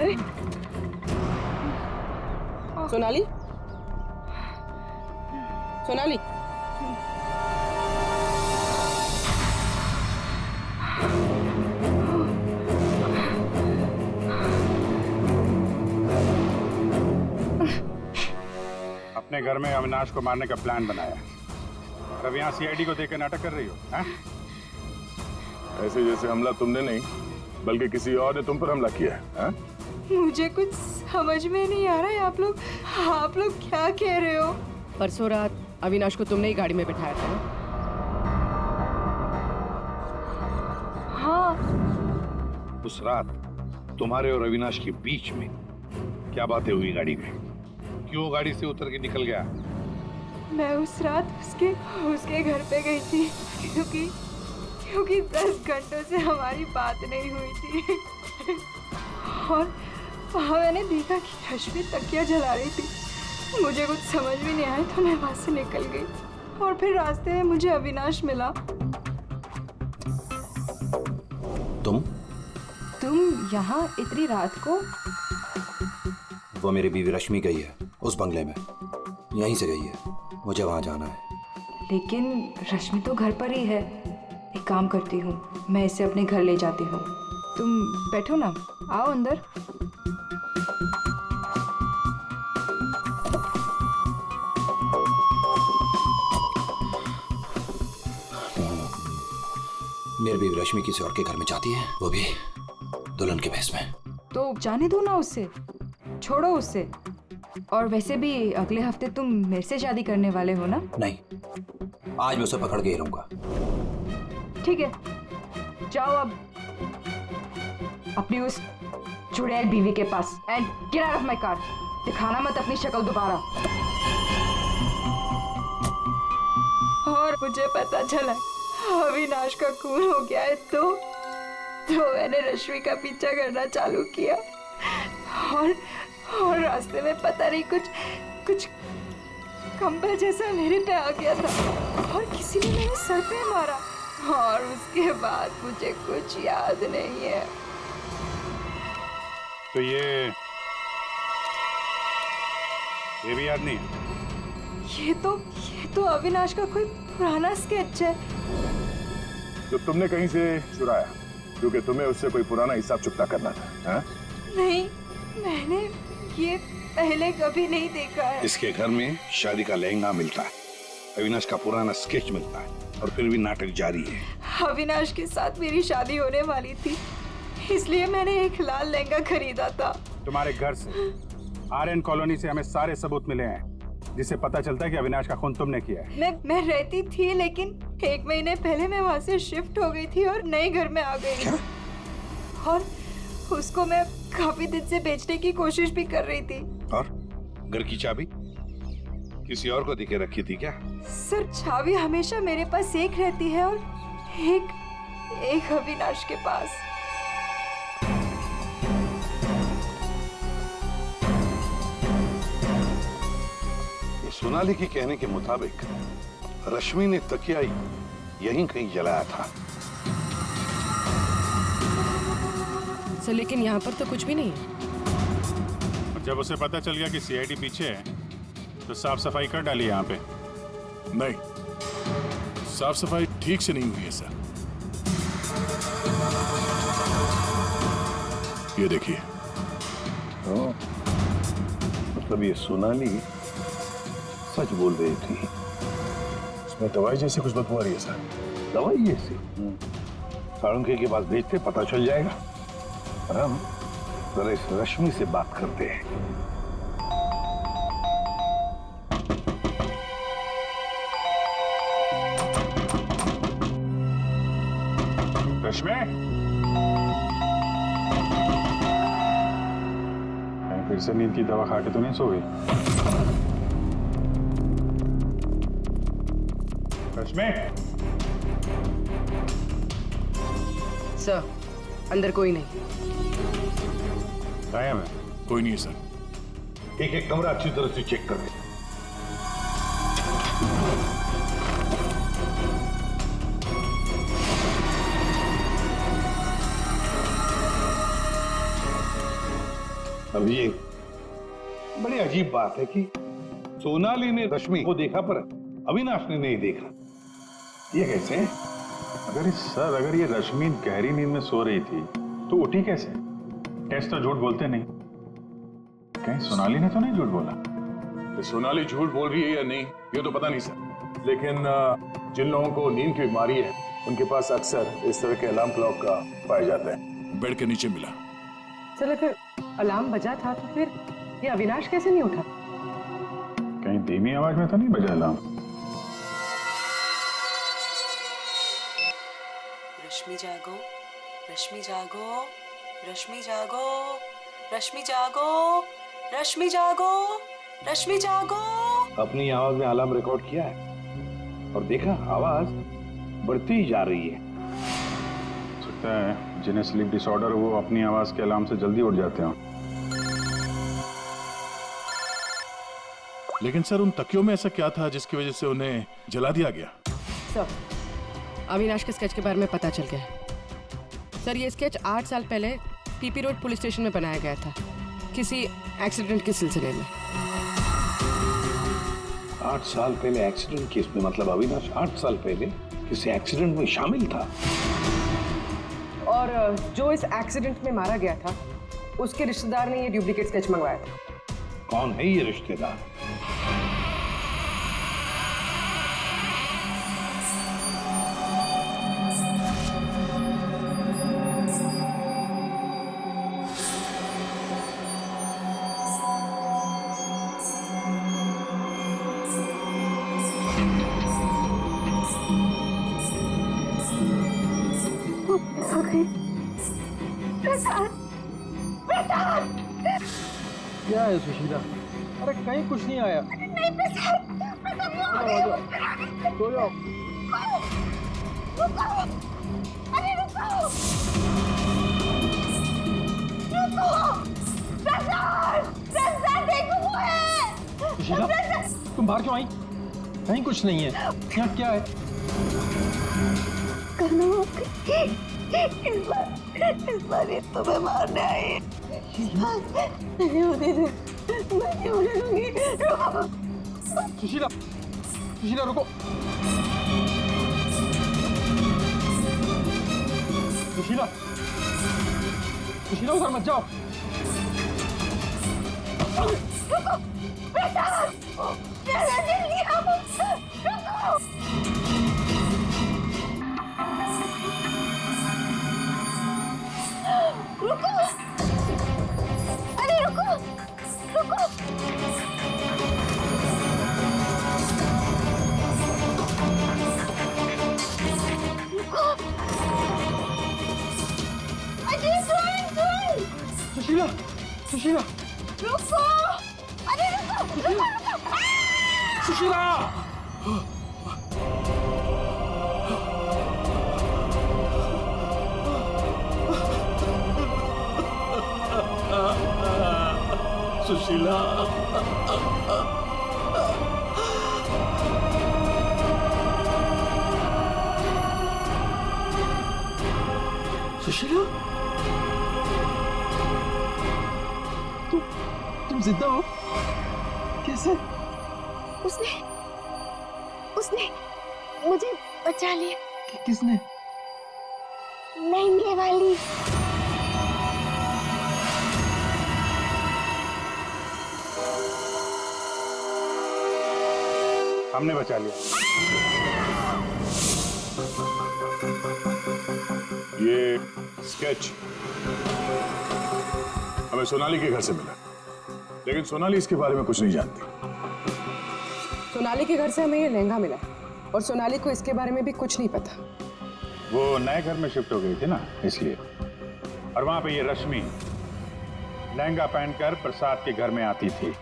अरे सोनाली, सोनाली, अपने घर में अविनाश को मारने का प्लान बनाया। अब यहाँ सीआईडी को देकर नाटक कर रही हो, हैं? ऐसे जैसे हमला तुमने नहीं बल्कि किसी और ने तुम पर हमला किया है। मुझे कुछ समझ में नहीं आ रहा है। आप लोग क्या कह रहे हो? परसों रात अविनाश को तुमने ही गाड़ी में बिठाया था ना? हाँ। उस रात तुम्हारे और अविनाश के बीच में क्या बातें हुई गाड़ी में? क्यों गाड़ी से उतर के निकल गया? मैं उस रात उसके घर पे गई थी क्योंकि 10 घंटों से हमारी बात नहीं हुई थी और वहाँ मैंने देखा कि रश्मि तकिया जला रही थी। मुझे कुछ समझ भी नहीं आया तो मैं वहाँ से निकल गई और फिर रास्ते में मुझे अविनाश मिला। तुम यहाँ इतनी रात को? वो मेरी बीवी रश्मि गई है उस बंगले में, यहीं से गई है। मुझे वहाँ जाना है। लेकिन रश्मि तो घर पर ही है। एक काम करती हूँ, मैं इसे अपने घर ले जाती हूँ। तुम बैठो ना, आओ अंदर। मेरी बीवी रश्मि किसी और के घर में जाती है, वो भी दुल्हन के भेष में। तो जाने दो ना उससे, छोड़ो उससे। और वैसे भी अगले हफ्ते तुम मेरे से शादी करने वाले हो ना? नहीं, आज मैं उसे पकड़ के ही रहूंगा। ठीक है, जाओ अब अपनी उस चुड़ैल बीवी के पास and get out of my car. दिखाना मत अपनी शक्ल दोबारा। और मुझे पता चला अविनाश का खून हो गया है तो मैंने रश्मि का पीछा करना चालू किया और रास्ते में पता नहीं कुछ कंबल जैसा मेरे पे आ गया था और किसी ने मेरे सर पे मारा और उसके बाद मुझे कुछ याद नहीं है। तो ये भी याद नहीं है? ये तो अविनाश का कोई पुराना स्केच है जो तुमने कहीं से चुराया, क्योंकि तुम्हें उससे कोई पुराना हिसाब चुकता करना था। नहीं, मैंने ये पहले कभी नहीं देखा है। इसके घर में शादी का लहंगा मिलता है, अविनाश का पुराना स्केच मिलता है और फिर भी नाटक जारी है। अविनाश के साथ मेरी शादी होने वाली थी, इसलिए मैंने एक लाल लहंगा खरीदा था। तुम्हारे घर से आर्यन कॉलोनी से हमें सारे सबूत मिले हैं जिससे पता चलता है कि अविनाश का खून तुमने किया है। मैं रहती थी, लेकिन 1 महीने पहले मैं वहाँ से शिफ्ट हो गई थी और नए घर में आ गई। और उसको मैं काफी दिन से बेचने की कोशिश भी कर रही थी। और घर की चाबी किसी और को देके रखी थी क्या? सर, चाबी हमेशा मेरे पास एक रहती है और एक अविनाश के पास। सोनाली के कहने के मुताबिक रश्मि ने तकिया यहीं कहीं जलाया था। सर लेकिन यहाँ पर तो कुछ भी नहीं है। जब उसे पता चल गया कि सीआईडी पीछे है तो साफ सफाई कर डाली यहाँ पे। नहीं, साफ सफाई ठीक से नहीं हुई है सर। ये देखिए। मतलब ये सोनाली सच बोल रही थी। इसमें दवाई जैसी कुछ बदबू आ रही है सर। दवाई जैसी? साळुंखे के पास भेजते, पता चल जाएगा। और हम जरा इस रश्मि से बात करते हैं। रश्मि, फिर से नींद की दवा खा के तो नहीं सो गई? रश्मि, सर अंदर कोई नहीं। गायब है? कोई नहीं है सर। एक कमरा अच्छी तरह से चेक कर ले। अब ये बड़ी अजीब बात है कि सोनाली ने रश्मि को देखा पर अविनाश ने नहीं देखा। ये कैसे? अगर ये रश्मि गहरी नींद में सो रही थी तो उठी कैसे? टेस्ट तो झूठ बोलते नहीं। कहीं सोनाली ने तो नहीं झूठ बोला? तो सोनाली झूठ बोल रही है या नहीं ये तो पता नहीं सर, लेकिन जिन लोगों को नींद की बीमारी है उनके पास अक्सर इस तरह के अलार्म क्लॉक का पाया जाता है। बेड के नीचे मिला। चल अगर अलार्म बजा था तो फिर ये अविनाश कैसे नहीं उठा? कहीं धीमी आवाज में तो नहीं बजा अलार्म? रश्मि जागो, रश्मि जागो, रश्मि जागो, रश्मि जागो, रश्मि जागो, रश्मि जागो। अपनी आवाज में अलार्म रिकॉर्ड किया है और देखा आवाज बढ़ती ही जा रही है। सकता है जिन्हें स्लीप डिसऑर्डर वो अपनी आवाज के अलार्म से जल्दी उठ जाते हैं। लेकिन सर उन तकियों में ऐसा क्या था जिसकी वजह से उन्हें जला दिया गया? सर, अविनाश के स्केच के बारे में पता चल गया है। सर, ये स्केच 8 साल पहले पीपी रोड पुलिस स्टेशन में बनाया गया था किसी एक्सीडेंट के सिलसिले में। 8 साल पहले एक्सीडेंट केस में, मतलब अविनाश 8 साल पहले किसी एक्सीडेंट में शामिल था। और जो इस एक्सीडेंट में मारा गया था उसके रिश्तेदार ने ये डुप्लीकेट स्केच मंगवाया था। कौन है ये रिश्तेदार? क्या है सुशीला? अरे कहीं कुछ नहीं आया। सो जाओ। सुशीला, तुम बाहर क्यों आई? कहीं कुछ नहीं है। यहाँ क्या है? इस बार ये तुम्हें मारने आई। नहीं होने दे, मैं नहीं होने दूंगी। रुको। सुशीला, सुशीला रुको। सुशीला, सुशीला उधर मत जाओ। रुको, बेटा, मेरा दिल लिया मुझसे। रुको। रुको, अरे रुको, रुको। रुको, अरे सुन। सुशीला, सुशीला, रुको, अरे रुको, रुको। सुशीला। सुशीला, सुशीला, तुम जिंदा हो? कैसे? उसने मुझे बचा लिया। किसने? लहंगे वाली। हमने बचा लिया। ये स्केच हमें सोनाली के घर से मिला, लेकिन सोनाली इसके बारे में कुछ नहीं जानती। सोनाली के घर से हमें ये लहंगा मिला और सोनाली को इसके बारे में भी कुछ नहीं पता। वो नए घर में शिफ्ट हो गई थी ना, इसलिए। और वहां पे ये रश्मि लहंगा पहनकर प्रसाद के घर में आती थी।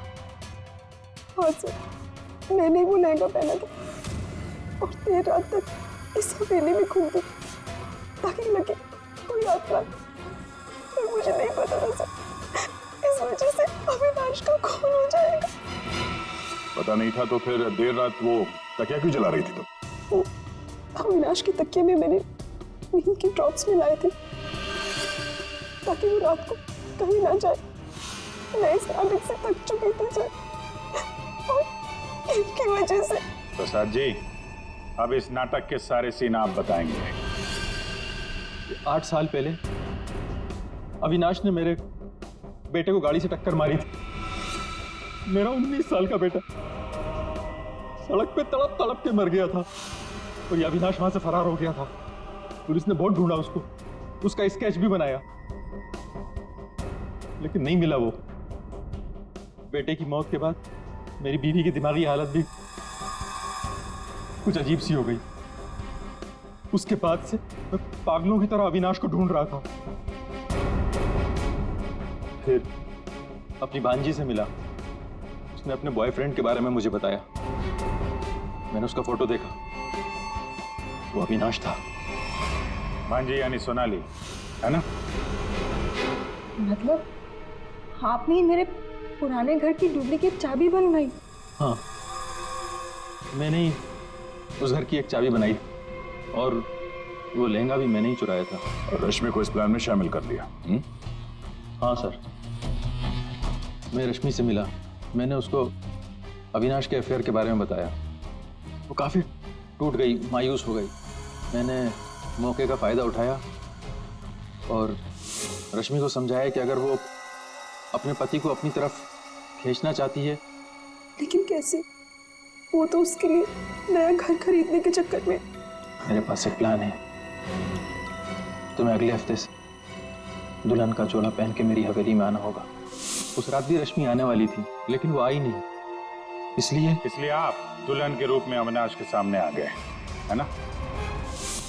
हाँ सर, मैंने वो लहंगा पहना था और देर रात तक इस हवेली में घूमती ताकि लगे कोई यात्रा, पर मुझे नहीं पता था सर, इस वजह से अविनाश का खून हो जाएगा। पता नहीं था तो फिर देर रात वो तकिया क्यों जला रही थी? तो अविनाश के तकिए में मैंने नींद के ड्रॉप्स मिलाए थे ताकि वो रात को कहीं ना जाए। मैं इस नाटक से थक चुकी थी सर, और इसकी वजह से। प्रसाद जी, अब इस नाटक के सारे सीन आप बताएंगे। 8 साल पहले अविनाश ने मेरे बेटे को गाड़ी से टक्कर मारी थी। मेरा 19 साल का बेटा सड़क पे तड़प तड़प के मर गया था और ये अविनाश वहां से फरार हो गया था। पुलिस ने बहुत ढूंढा उसको, उसका स्केच भी बनाया, लेकिन नहीं मिला वो। बेटे की मौत के बाद मेरी बीवी की दिमागी हालत भी कुछ अजीब सी हो गई। उसके बाद से मैं पागलों की तरह अविनाश को ढूंढ रहा था। फिर अपनी भांजी से मिला, उसने अपने बॉयफ्रेंड के बारे में मुझे बताया। मैंने उसका फोटो देखा, वो अविनाश था। भांजी यानी सोनाली, है ना? मतलब आपने ही मेरे पुराने घर की डुप्लीकेट चाबी बनवाई? हाँ, मैंने ही उस घर की एक चाबी बनाई और वो लहंगा भी मैंने ही चुराया था। और रश्मि को इस प्लान में शामिल कर लिया। हाँ सर, मैं रश्मि से मिला, मैंने उसको अविनाश के अफेयर के बारे में बताया। वो काफ़ी टूट गई, मायूस हो गई। मैंने मौके का फ़ायदा उठाया और रश्मि को समझाया कि अगर वो अपने पति को अपनी तरफ खींचना चाहती है। लेकिन कैसे? वो तो उसके लिए नया घर खरीदने के चक्कर में। मेरे पास एक प्लान है। तुम्हें अगले हफ्ते से दुल्हन का चोला पहन के मेरी हवेली में आना होगा। उस रात भी रश्मि आने वाली थी, लेकिन वो आई नहीं। इसलिए आप दुल्हन के रूप में अविनाश के सामने आ गए, है ना?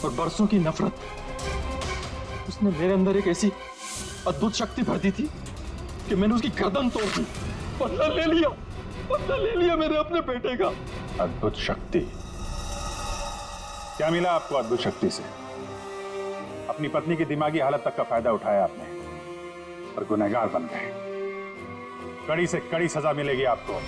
और बरसों की नफरत, उसने मेरे अंदर एक ऐसी अद्भुत शक्ति भर दी थी कि मैंने उसकी गर्दन तोड़ दी। बदला ले लिया मैंने अपने बेटे का। अद्भुत शक्ति? क्या मिला आपको अद्भुत शक्ति से? अपनी पत्नी की दिमागी हालत तक का फायदा उठाया आपने और गुनहगार बन गए। कड़ी से कड़ी सजा मिलेगी आपको।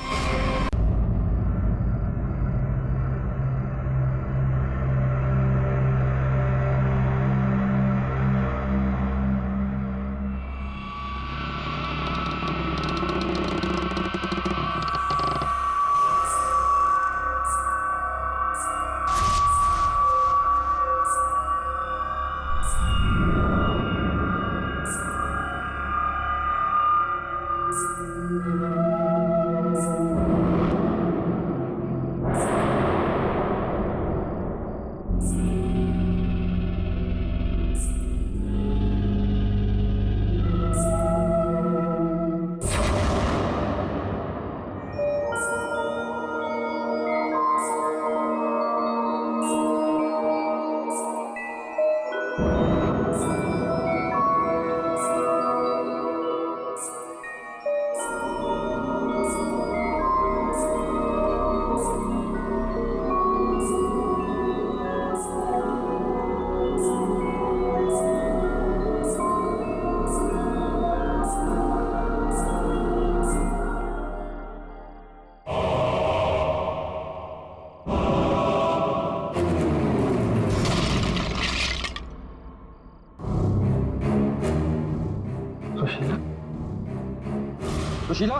सुशीला,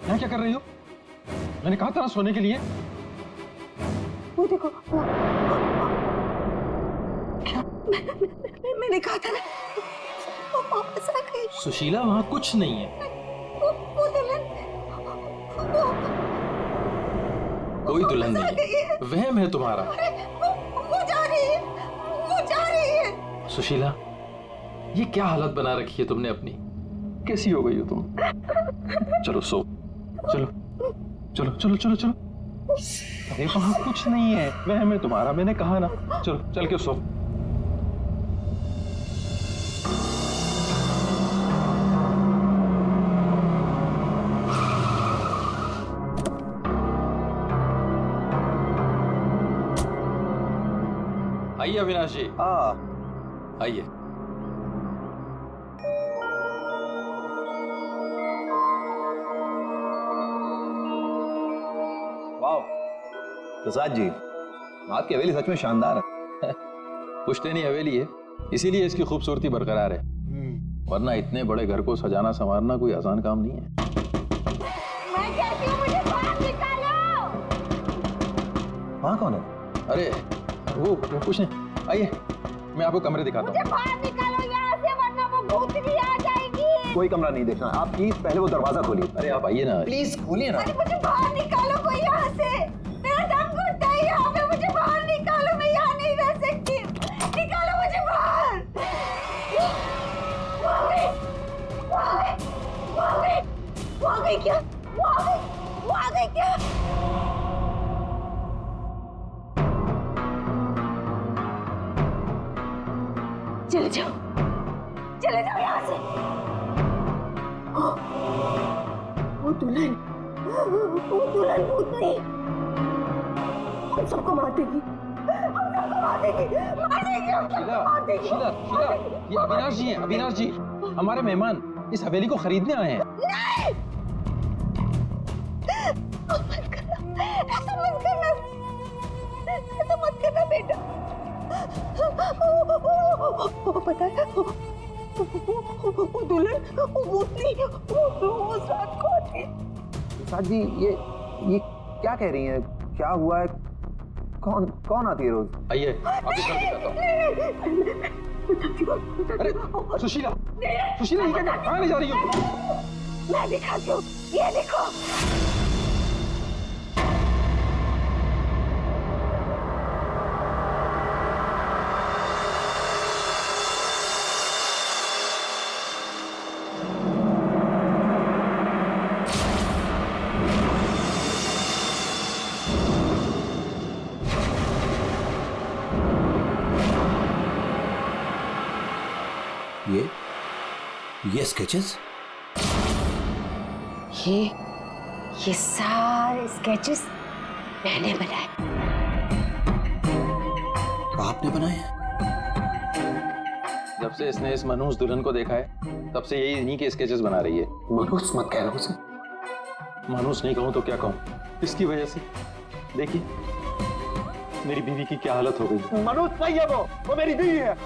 यहाँ क्या कर रही हो? मैंने कहा था ना सोने के लिए। वो देखो, क्या मैंने कहा था ना, वो वापस आ गई। सुशीला, वहां कुछ नहीं है। वो दुल्हन, कोई दुल्हन नहीं है, वहम है तुम्हारा। वो जा रही है, वो जा रही है। सुशीला, ये क्या हालत बना रखी है तुमने अपनी? कैसी हो गई हो तुम? चलो सो, चलो चलो चलो चलो चलो। अरे वहां कुछ नहीं है, वहम है तुम्हारा, मैंने कहा ना। चलो चल के सो। आइए अविनाश जी। आइए। प्रसाद जी, आपकी हवेली सच में शानदार है। पुश्तैनी हवेली है, इसीलिए इसकी खूबसूरती बरकरार है, वरना इतने बड़े घर को सजाना संवारना कोई आसान काम नहीं है। मैं कहती हूँ मुझे बाहर निकालो। वहाँ कौन है? अरे वो कुछ नहीं, आइए मैं आपको कमरे दिखाता हूँ। मुझे बाहर निकालो यहाँ से, वरना वो भूतनी आ जाएगी। कोई कमरा नहीं देखना, आप प्लीज पहले वो दरवाजा खोलिए। अरे आप आइए ना, प्लीज खोलिए ना। अरे मुझे बाहर निकालो कोई यहाँ से, मेरा दम घुटता है यहाँ पे, मुझे बाहर निकालो, मैं यहाँ नहीं रह सकती, निकालो मुझे बाहर। वो आ गई, वो आ गई, वो आ गई, वो आ गई क्या? वो आ गई, वो आ गई क्या? चले जाओ, चले जाओ यहाँ से। वो दुल्हन भूतनी हम सबको मार देगी, हम सबको मार देगी, मार देगी, हम सबको मार देगी। शीला, शीला, ये अविनाश जी हैं, अविनाश जी, हमारे मेहमान इस हवेली को खरीदने आए हैं। नहीं, मत करना, ऐसा मत करना, ऐसा मत करना बेटा। वो पता है, वो दुल्हन, वो भूतनी, वो साथ को थी। साथ जी, ये क्या कह रही हैं? क्या हुआ है? कौन आती है रोज? आइए आपको घर दिखाता हूँ। अरे सुशीला, सुशीला ये क्या, कहाँ ले जा रही हो? मैं दिखाती हूँ, ये देखो। ये स्केचेस? ये सारे स्केचेस मैंने बनाए। आपने बनाए? जब से इसने इस मनहूस दुल्हन को देखा है, तब से यही इन्हीं के स्केचेस बना रही है। मनहूस मत कहना उसे। मनहूस नहीं कहूं तो क्या कहूं, इसकी वजह से देखिए मेरी बीवी की क्या हालत हो गई। मनहूस नहीं है वो मेरी बीवी है।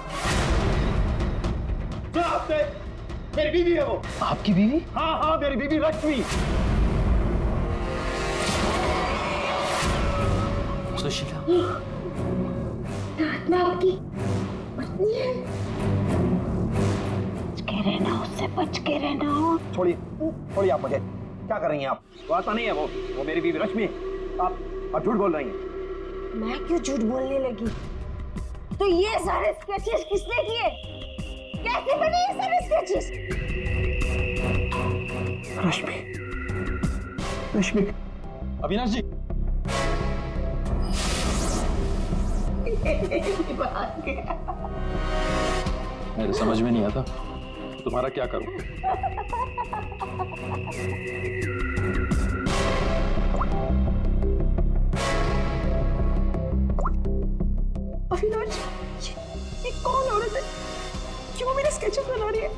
मेरी बीवी है वो। आपकी बीवी? हाँ, मेरी बीवी रश्मि। सुशीला, मैं आपकी पत्नी है। बच के रहना, उससे बच के रहना। छोड़िए आप मुझे। क्या कर रही हैं आप? वो आता नहीं है वो मेरी बीवी रश्मि। आप झूठ बोल रही हैं। मैं क्यों झूठ बोलने लगी? तो ये सारे स्केचेस किसने किए? कैसे बने ये सारे स्केचेस? रश्मि। अविनाश जी। मेरे समझ में नहीं आता तुम्हारा क्या करूं। अविनाश, ये कौन औरत है? क्यों मेरे स्केचेस बना रही है?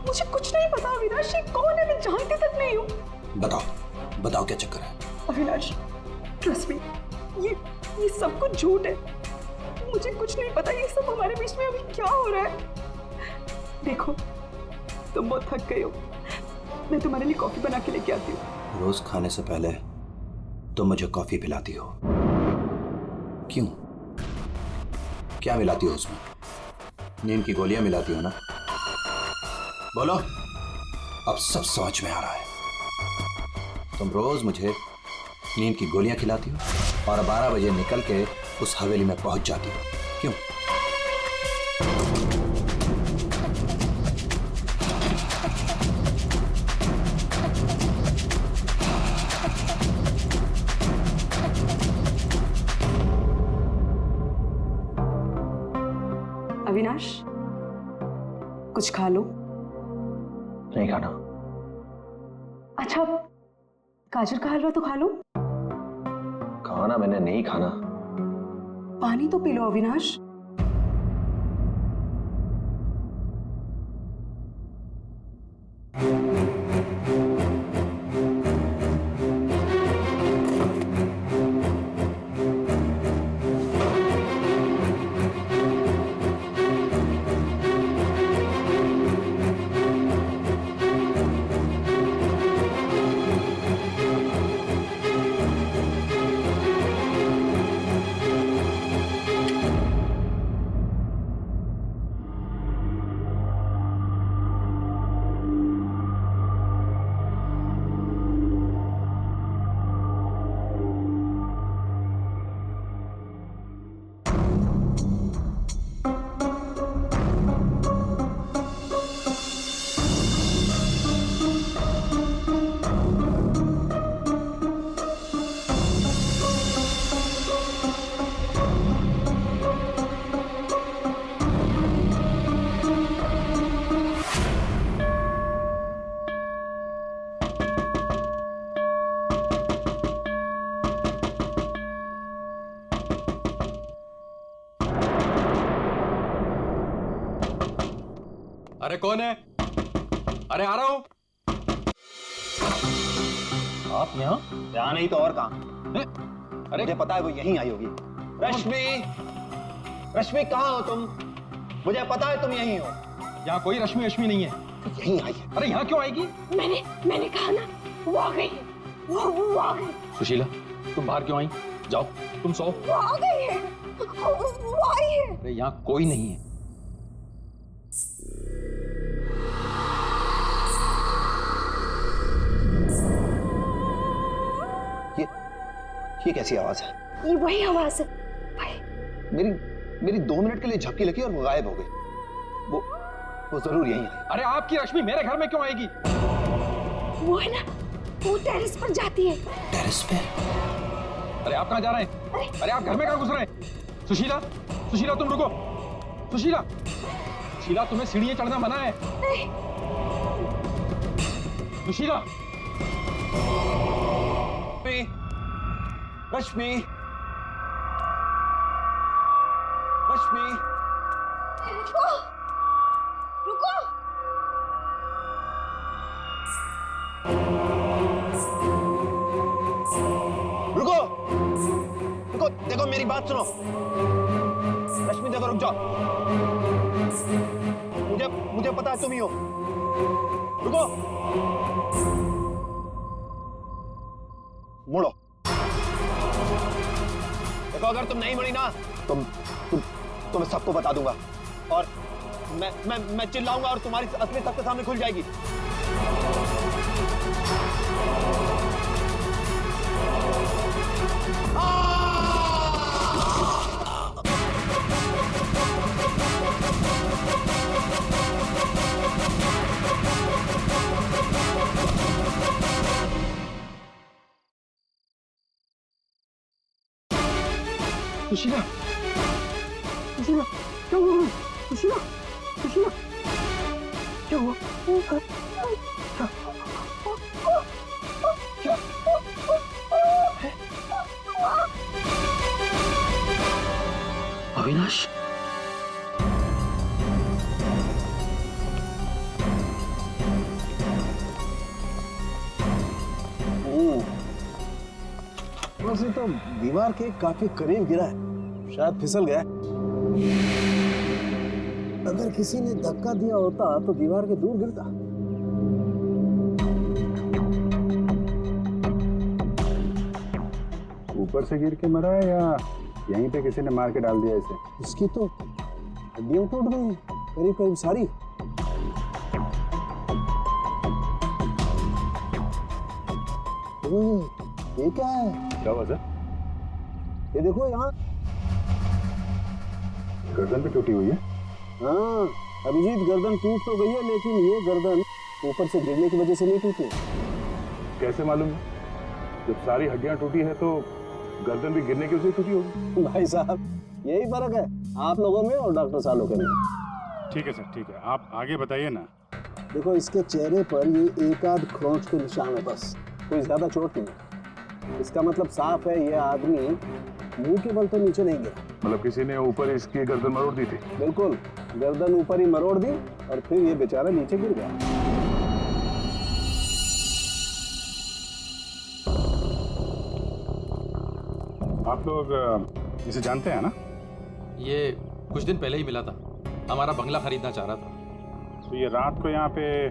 मुझे कुछ नहीं पता अविनाश, ये कौन है? मैं जानती तक नहीं हूँ। बताओ क्या चक्कर है? अविनाश, ट्रस्ट मी, ये सब कुछ झूठ है। मुझे कुछ नहीं पता ये सब हमारे बीच में अभी क्या हो रहा है। देखो, तुम बहुत थक गए हो, मैं तुम्हारे लिए कॉफी बना के लेके आती हूँ। रोज खाने से पहले तुम मुझे कॉफी पिलाती हो, क्यों? क्या मिलाती हो उसमें? नींद की गोलियां मिलाती हो ना? बोलो, अब सब समझ में आ रहा है। तुम रोज मुझे नींद की गोलियां खिलाती हो और 12 बजे निकल के उस हवेली में पहुंच जाती हो, क्यों? अविनाश, कुछ खा लो। नहीं खाना। अच्छा, गाजर का हलवा तो खा लो। खाना मैंने नहीं खाना। पानी तो पी लो अविनाश। अरे कौन है? अरे आ रहा हूं। आप यहाँ नहीं तो और कहाँ? अरे मुझे पता है वो यहीं आई होगी। रश्मि, रश्मि कहाँ हो तुम? मुझे पता है तुम यहीं हो। यहाँ कोई रश्मि नहीं है। यहीं आई है। अरे यहाँ क्यों आएगी? मैंने कहा ना, वो आ गई है। वो आ गई। सुशीला, तुम बाहर क्यों आई? जाओ, तुम सो। वो आ गई है। वो आई है। अरे यहाँ कोई नहीं है। ये कैसी आवाज है? ये वही आवाज है। मेरी 2 मिनट के लिए झपकी लगी और वो गायब हो गई। वो जरूर यहीं है। अरे आपकी रश्मि मेरे घर में क्यों आएगी? वो है ना, वो टेरेस पर जाती है। टेरेस पे? अरे आप कहाँ जा रहे हैं? अरे आप घर में कहाँ घुस रहे हैं? सुशीला, सुशीला तुम रुको। सुशीला, सुशीला तुम्हें सीढ़ियां चढ़ना मना है। सुशीला। रश्मि, रश्मि, रुको, रुको। रुको, रुको, देखो मेरी बात सुनो। रश्मि देखो, रुक जाओ। मुझे पता है तुम ही हो। रुको, मुड़ो। देखो अगर तुम नहीं मुड़ी ना तो मैं सबको बता दूंगा और मैं चिल्लाऊंगा और तुम्हारी असली सबके सामने खुल जाएगी। सुशीला, सुशीला, क्या हुआ? सुशीला, सुशीला, क्या हुआ? क्या? अविनाश, वैसे तो दीवार के काफी करीब गिरा है, शायद फिसल गया। अगर किसी ने धक्का दिया होता तो दीवार के दूर गिरता। ऊपर से गिर के मरा है या यहीं पे किसी ने मार के डाल दिया इसे? इसकी तो हड्डियां टूट गई करीब करीब सारी। ये क्या है? क्या हुआ सर? ये देखो यहाँ गर्दन भी टूटी हुई है। हाँ अभिजीत, गर्दन टूट तो गई है लेकिन ये गर्दन ऊपर से गिरने की वजह से नहीं टूटी। कैसे मालूम? जब सारी हड्डियां टूटी है तो गर्दन भी गिरने की वजह से टूटी होगी। भाई साहब यही फर्क है आप लोगों में और डॉक्टर सालों के में। ठीक है सर, ठीक है, आप आगे बताइए ना। देखो इसके चेहरे पर ये एक आध खरोंच के निशान है, बस कोई ज्यादा चोट नहीं है। इसका मतलब साफ है ये आदमी मुंह के बल तो नीचे नहीं गिरा। मतलब किसी ने ऊपर इसकी गर्दन मरोड़ दी थी? बिल्कुल, गर्दन ऊपर ही मरोड़ दी और फिर ये बेचारा नीचे गिर गया। आप लोग इसे जानते हैं ना? ये कुछ दिन पहले ही मिला था, हमारा बंगला खरीदना चाह रहा था। तो ये रात को यहाँ पे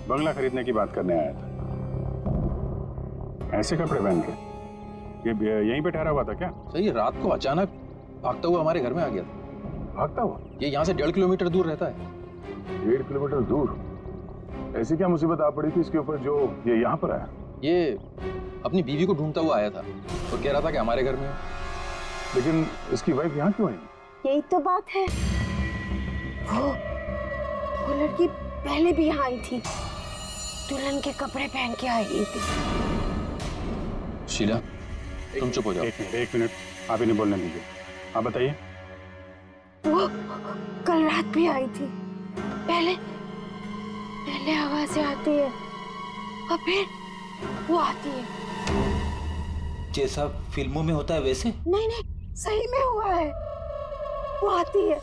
बंगला खरीदने की बात करने आया था। ऐसे कपड़े पहन के ये यहीं पे ठहरा हुआ था क्या? सही, रात को अचानक भागता हुआ हमारे घर में आ गया था। भागता हुआ? ये यहाँ से 1.5 किलोमीटर दूर रहता है। 1.5 किलोमीटर दूर? ऐसी क्या मुसीबत आ पड़ी थी इसके ऊपर जो ये यहाँ पर आया? ये अपनी बीवी को ढूंढता हुआ आया था और कह रहा था कि हमारे घर में। लेकिन इसकी वाइफ यहाँ क्यों आई? यही तो बात है, वो लड़की पहले भी यहाँ आई थी, दुल्हन के कपड़े पहन के आई थी। शीला, तुम चुप हो जाओ। एक मिनट, आप इन्हें बोलने दीजिए। आप बताइए। वो कल रात भी आई थी, पहले आवाजें आती है और फिर वो आती है। जैसा फिल्मों में होता है वैसे? नहीं, सही में हुआ है। वो आती है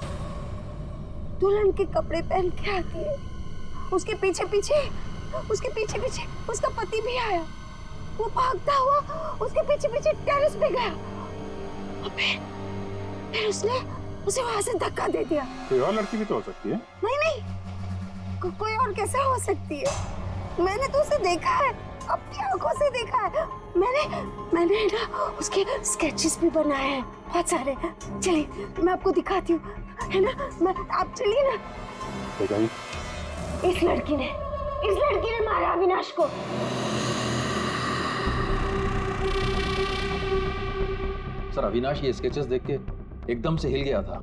दुल्हन के कपड़े पहन के आती है। उसके पीछे पीछे उसका पति भी आया। वो भागता हुआ उसके पीछे पीछे टेरेस पे गया और फिर उसने उसे वहां से धक्का दे दिया। कोई और लड़की भी तो हो सकती है। नहीं, कोई और कैसे हो सकती है? मैंने तो उसे देखा है, अपनी आंखों से देखा है। मैंने ना उसके स्केचेस भी बनाए हैं बहुत सारे। चलिए मैं आपको दिखाती हूँ, है ना? आप चलिए ना। इस लड़की ने मारा अविनाश को। सर अविनाश ये स्केचेस देख के एकदम से हिल गया था।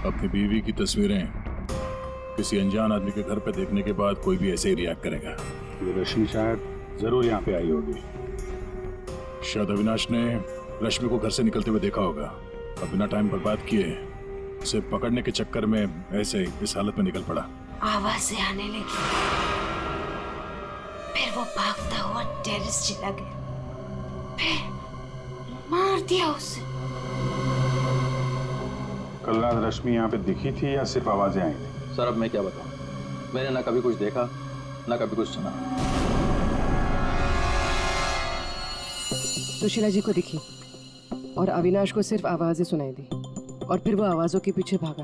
अपनी बीवी की तस्वीरें किसी अनजान आदमी के घर पे देखने के बाद कोई भी ऐसे ही रिएक्ट करेगा। ये रश्मि शायद जरूर यहाँ पे आई होगी। शायद अविनाश ने रश्मि को घर से निकलते हुए देखा होगा और बिना टाइम बर्बाद किए उसे पकड़ने के चक्कर में ऐसे इस हालत में निकल पड़ा। आवाजें आने लगी, फिर वो भागता हुआ टेरेस चला गया, फिर मार दिया उसे। कल रात रश्मि यहाँ पे दिखी थी या सिर्फ आवाजें आई थी? सर अब मैं क्या बताऊं, मैंने ना कभी कुछ देखा ना कभी कुछ सुना। सुशीला जी को दिखी और अविनाश को सिर्फ आवाजें सुनाई दी और फिर वो आवाजों के पीछे भागा।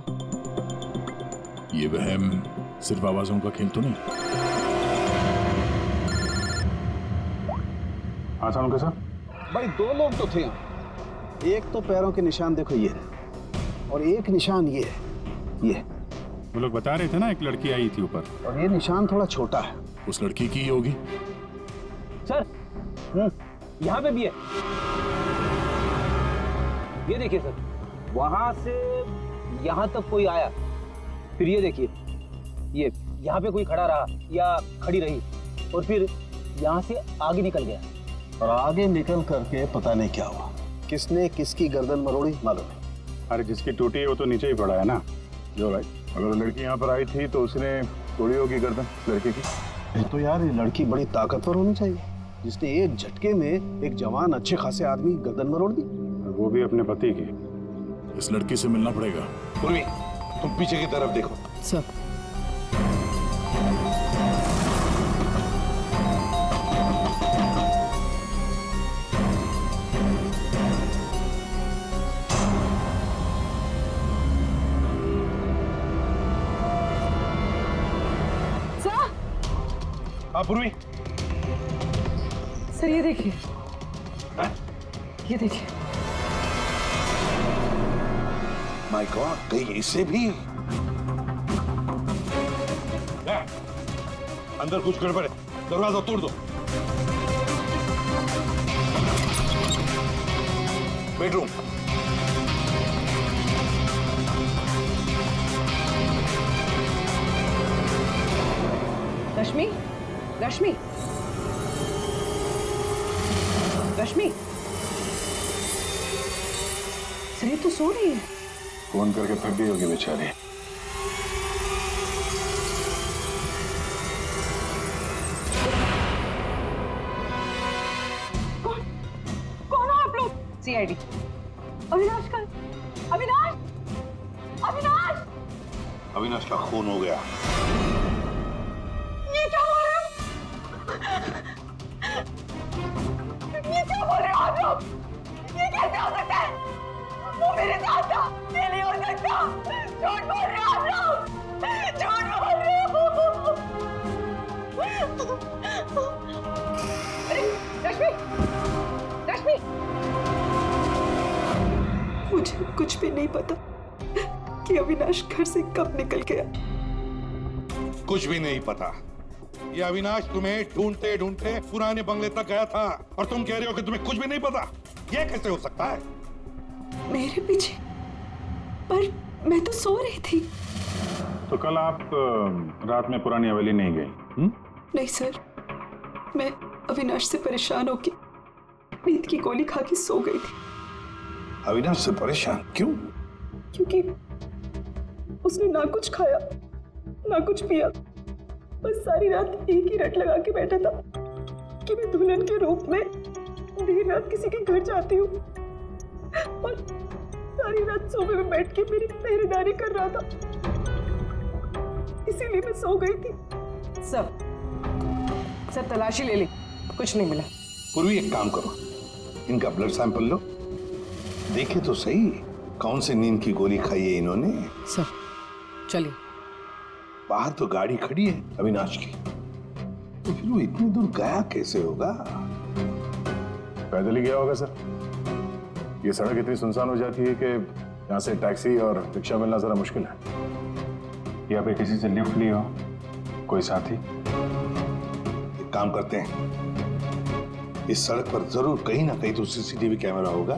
ये वहम सिर्फ आवाजों का खेल तो नहीं? हाँ सालुंके साहब। भाई 2 लोग तो थे यहाँ। एक तो पैरों के निशान देखो ये और एक निशान ये है। वो लोग बता रहे थे ना एक लड़की आई थी ऊपर, और ये निशान थोड़ा छोटा है। उस लड़की की ही होगी। सर यहाँ पे भी है, ये देखिए सर, वहां से यहाँ तक कोई आया, फिर ये देखिए ये यहाँ पे कोई खड़ा रहा या खड़ी रही और फिर यहाँ से आगे निकल गया। और आगे निकल करके पता नहीं क्या हुआ, किसने किसकी गर्दन मरोड़ी मालूम है। अरे जिसकी टूटी है वो तो नीचे ही पड़ा है ना। जो राइट, अगर लड़की यहाँ पर आई थी तो उसने तोड़ी होगी गर्दन लड़के की। तो यार ये लड़की बड़ी ताकतवर होनी चाहिए जिसने एक झटके में एक जवान अच्छे खासे आदमी गर्दन मरोड़ दी, वो भी अपने पति की। इस लड़की से मिलना पड़ेगा। पूर्वी तुम पीछे की तरफ देखो। सर पूर्वी सर ये देखिए, ये देखिए। माय गॉड, कहीं इसे भी अंदर कुछ गड़बड़ है, दरवाजा तोड़ दो। बेडरूम। रश्मि, रश्मि, रश्मि, सर ये तो सो रही है। फोन करके थक गई होगी बेचारी। कौन हो आप लोग? CID। अविनाश का, अविनाश, अविनाश, अविनाश का खून हो गया। ये क्या बोल रहे हो? ये क्या बोल रहे हो आप लोग? ये कैसे हो सकता है? वो मेरे साथ था, ये नहीं हो सकता। झूठ बोल रहे हो आप लोग, झूठ बोल रहे हो। अरे रश्मि, रश्मि, मुझे कुछ भी नहीं पता कि अविनाश घर से कब निकल गया। कुछ भी नहीं पता। ये अविनाश तुम्हें ढूंढते ढूंढते पुराने बंगले तक गया था और तुम कह रहे हो कि तुम्हें कुछ भी नहीं पता। ये कैसे हो सकता है? मेरे पीछे? पर मैं तो सो रही थी। तो कल आप रात में पुरानी हवेली नहीं गई? नहीं सर, मैं अविनाश से परेशान होकर नींद की गोली खा के सो गई थी। अविनाश से परेशान क्यों? क्योंकि उसने ना कुछ खाया ना कुछ पिया, बस सारी रात एक ही रट लगा के बैठा था कि मैं दुल्हन के रूप में देर रात किसी के घर जाती हूँ और सारी रात सोफे में बैठ के मेरी पहरेदारी कर रहा था, इसीलिए मैं सो गई थी। सब तलाशी ले ली, कुछ नहीं मिला। पूर्वी एक काम करो, इनका ब्लड सैंपल लो, देखे तो सही कौन सी नींद की गोली खाई है इन्होंने। सर चलिए। बाहर तो गाड़ी खड़ी है अविनाश की, तो फिर वो इतनी दूर गया कैसे होगा? पैदल ही गया होगा सर। ये सड़क इतनी सुनसान हो जाती है कि यहाँ से टैक्सी और रिक्शा मिलना जरा मुश्किल है। या फिर किसी से लिफ्ट ली हो, कोई साथी। एक काम करते हैं, इस सड़क पर जरूर कहीं ना कहीं तो सीसीटीवी कैमरा होगा,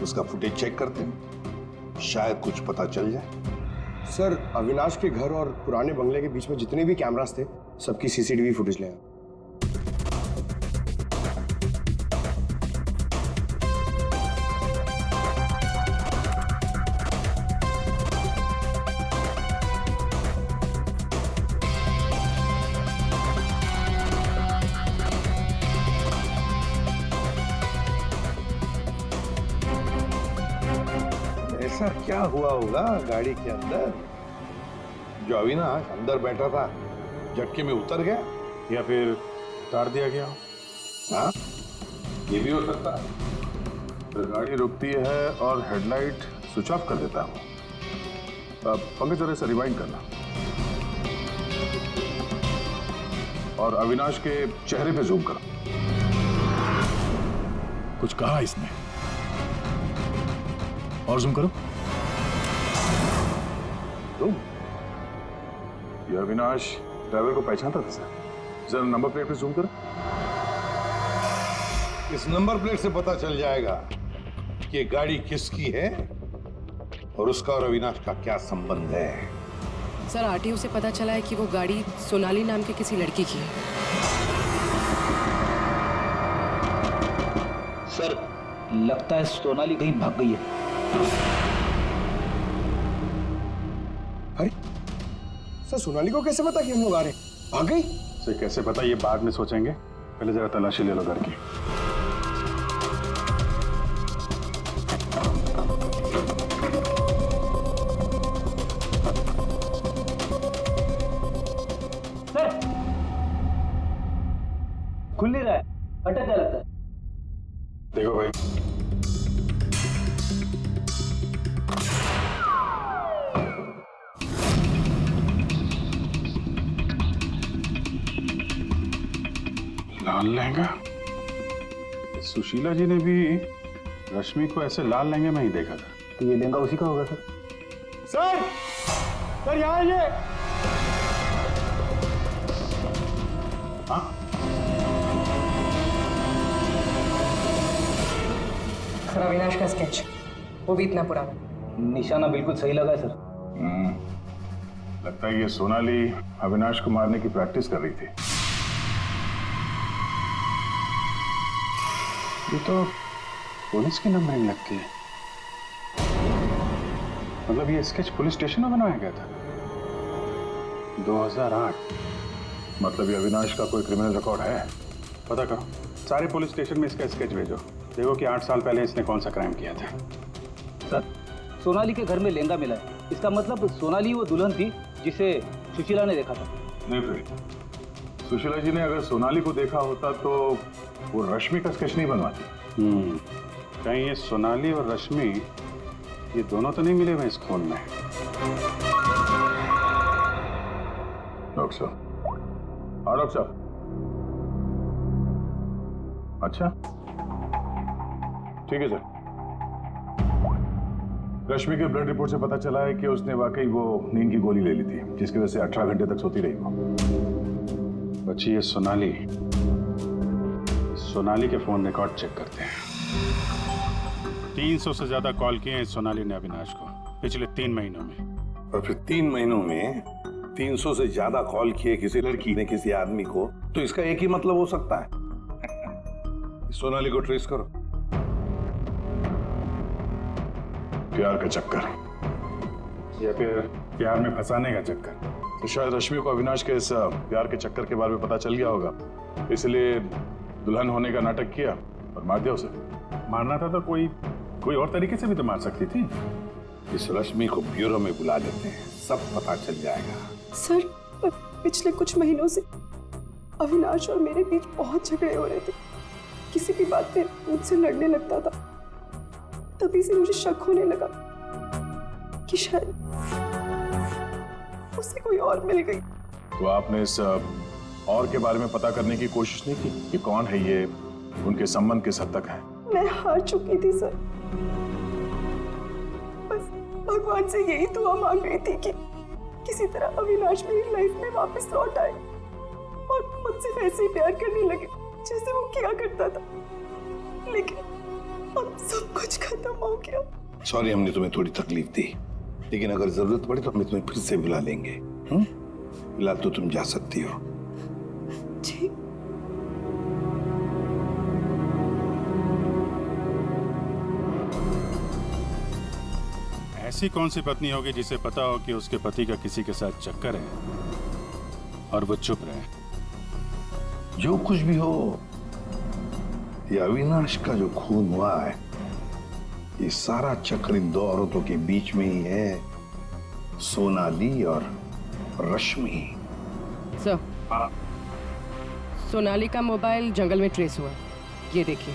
उसका फुटेज चेक करते हैं, शायद कुछ पता चल जाए। सर, अविनाश के घर और पुराने बंगले के बीच में जितने भी कैमरास थे, सबकी सीसीटीवी फुटेज ले आए। ऐसा क्या हुआ होगा गाड़ी के अंदर, जो अविनाश अंदर बैठा था झटके में उतर गया, या फिर उतार दिया गया हो। हाँ, ये भी हो सकता है। फिर गाड़ी रुकती है और हेडलाइट स्विच ऑफ कर देता हूँ। अब पंकज जरा से रिवाइंड करना और अविनाश के चेहरे पे जूम करो। कुछ कहा इसने? और जूम करो। ये अविनाश ड्राइवर को पहचानता था सर। जरा नंबर प्लेट पे जूम करो। इस नंबर प्लेट से पता चल जाएगा कि ये गाड़ी किसकी है और उसका और अविनाश का क्या संबंध है। सर आरटीओ से पता चला है कि वो गाड़ी सोनाली नाम के किसी लड़की की है। सर लगता है सोनाली कहीं भाग गई है। अरे सर, सोनाली को कैसे पता कि हम लोग आ रहे हैं? भाग गई? से कैसे पता, ये बाद में सोचेंगे, पहले जरा तलाशी ले लो घर की। सर खुल नहीं रहा है, अटक गया लगता है। देखो भाई, लाल लहंगा। सुशीला जी ने भी रश्मि को ऐसे लाल लहंगे में ही देखा था। तो ये लहंगा उसी का होगा सर। सर, सर यहाँ आइए। हाँ, सर अविनाश का स्केच, वो भी इतना पुराना। निशाना बिल्कुल सही लगा है सर। लगता है ये सोनाली अविनाश को मारने की प्रैक्टिस कर रही थी। ये तो पुलिस की नंबरिंग लगती है। मतलब ये स्केच पुलिस स्टेशन में बनाया गया था 2008। मतलब ये अविनाश का कोई क्रिमिनल रिकॉर्ड है? पता करो, सारे पुलिस स्टेशन में इसका स्केच भेजो, देखो कि 8 साल पहले इसने कौन सा क्राइम किया था। सर सोनाली के घर में लहंगा मिला है, इसका मतलब सोनाली वो दुल्हन थी जिसे सुशीला ने देखा था। नहीं फिर सुशीला जी ने अगर सोनाली को देखा होता तो वो रश्मि का स्केच नहीं बनवाती। कहीं ये सोनाली और रश्मि ये दोनों तो नहीं मिले हुए इस खून में। डॉक्टर साहब। हाँ डॉक्टर साहब। अच्छा ठीक है सर। रश्मि के ब्लड रिपोर्ट से पता चला है कि उसने वाकई वो नींद की गोली ले ली थी, जिसकी वजह से 18 घंटे तक सोती रही वो। बच्ची ये सोनाली के फोन रिकॉर्ड चेक करते हैं। 300 से ज्यादा कॉल किए हैं सोनाली ने अविनाश को पिछले 3 महीनों में। और फिर 3 महीनों में 300 से ज्यादा कॉल किए किसी लड़की ने किसी आदमी को, तो इसका एक ही मतलब हो सकता है। सोनाली को ट्रेस करो। प्यार का चक्कर या फिर प्यार में फंसाने का चक्कर। तो शायद रश्मि को अविनाश के इस प्यार के चक्कर के बारे में पता चल गया होगा, इसलिए दुल्हन होने का नाटक किया और मार दिया उसे। मारना था तो कोई कोई और तरीके से भी तो मार सकती थी। इस रश्मि को ब्यूरो में बुला लेते हैं, सब पता चल जाएगा। सर, पिछले कुछ महीनों से अविनाश और मेरे बीच बहुत झगड़े हो रहे थे। किसी भी बात पे मुझसे लड़ने लगता था। तभी से मुझे शक होने लगा कि शायद उसे कोई और मिल गई। तो आपने इस और के बारे में पता करने की कोशिश नहीं की कि कौन है ये, उनके संबंध किस हद तक है? मैं हार चुकी थी सर। बस भगवान से यही दुआ मांग रही थी कि किसी तरह अविनाश मेरी लाइफ में वापस लौट आए और मुझसे वैसे ही प्यार करने लगे जैसे वो किया करता था। लेकिन अब सब कुछ खत्म हो गया। सॉरी, हमने तुम्हें थोड़ी तकलीफ दी, लेकिन अगर जरूरत पड़े तो हम तुम्हें फिर से बुला लेंगे। फिलहाल तो तुम जा सकती हो। जी। ऐसी कौन सी पत्नी होगी जिसे पता हो कि उसके पति का किसी के साथ चक्कर है और वो चुप रहे? जो कुछ भी हो, ये अविनाश का जो खून हुआ है, ये सारा चक्र इन दो औरतों के बीच में ही है, सोनाली और रश्मि। सर, सोनाली का मोबाइल जंगल में ट्रेस हुआ, ये देखिए।